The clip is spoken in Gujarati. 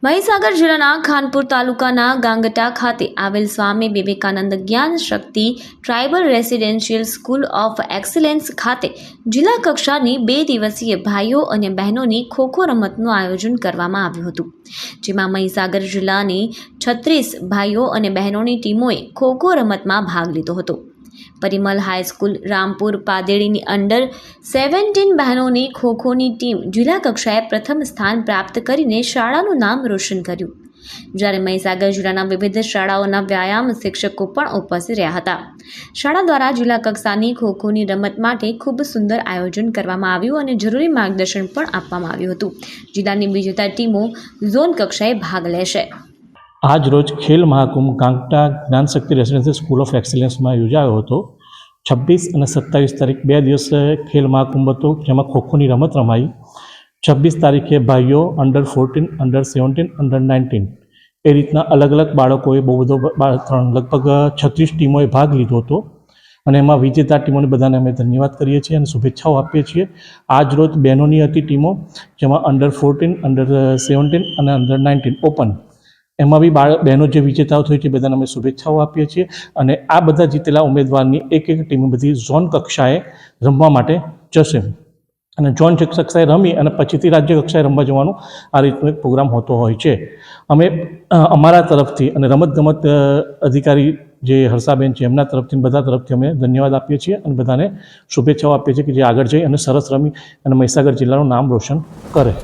મહીસાગર જિલ્લાના ખાનપુર તાલુકાના ગાંગટા ખાતે આવેલ Swami Vivekananda Gyan Shakti tribal residential school of excellence ખાતે જિલ્લા કક્ષાની 2 દિવસીય ભાઈઓ અને બહેનોની ખોખો રમતનું આયોજન કરવામાં આવ્યું હતું, જેમાં મહીસાગર જિલ્લાની 36 ભાઈઓ અને બહેનોની ટીમોએ ખોખો રમતમાં ભાગ લીધો હતો। પરિમલ હાઈસ્કૂલ રામપુર પાદેડીની અંડર 17 બહેનોની ખોખોની ટીમ જિલ્લા કક્ષાએ પ્રથમ સ્થાન પ્રાપ્ત કરીને શાળાનું નામ રોશન કર્યું, જ્યારે મહીસાગર જિલ્લાના વિવિધ શાળાઓના વ્યાયામ શિક્ષકો પણ ઉપસ્થિત રહ્યા હતા। શાળા દ્વારા જિલ્લા કક્ષાની ખોખોની રમત માટે ખૂબ સુંદર આયોજન કરવામાં આવ્યું અને જરૂરી માર્ગદર્શન પણ આપવામાં આવ્યું હતું। જિલ્લાની વિજેતા ટીમો ઝોન કક્ષાએ ભાગ લેશે। આજ રોજ ખેલ મહાકુંભ ગાંગટા જ્ઞાન શક્તિ રેસિડેન્શિયલ સ્કૂલ ઓફ એક્સલન્સમાં યોજાયો હતો। 26 અને 27 તારીખ 2 દિવસ ખેલ મહાકુંભ હતો, જેમાં ખોખોની રમત રમાઈ। 26 તારીખે ભાઈઓ અંડર 14, અંડર 17, અંડર 19 એ રીતના અલગ અલગ બાળકોએ બહુ બધો લગભગ 36 ટીમોએ ભાગ લીધો હતો અને એમાં વિજેતા ટીમોને બધાને અમે ધન્યવાદ કરીએ છીએ અને શુભેચ્છાઓ આપીએ છીએ। આજ રોજ બહેનોની હતી ટીમો, જેમાં અંડર 14, અંડર 17 અને અંડર 19 ઓપન, એમાં બી બહેનો જે વિજેતાઓ થઈ છે બધાને અમે શુભેચ્છાઓ આપીએ છીએ અને આ બધા જીતેલા ઉમેદવારની એક ટીમ બધી ઝોન કક્ષાએ રમવા માટે જશે અને ઝોન કક્ષાએ રમી અને પછીથી રાજ્ય કક્ષાએ રમવા જવાનું આ રીતનો એક પ્રોગ્રામ હોતો હોય છે। અમે અમારા તરફથી અને રમતગમત અધિકારી જે હર્ષાબેન છે એમના તરફથી બધા તરફથી અમે ધન્યવાદ આપીએ છીએ અને બધાને શુભેચ્છાઓ આપીએ છીએ કે જે આગળ જઈ અને સરસ રમી અને મહીસાગર જિલ્લાનું નામ રોશન કરે।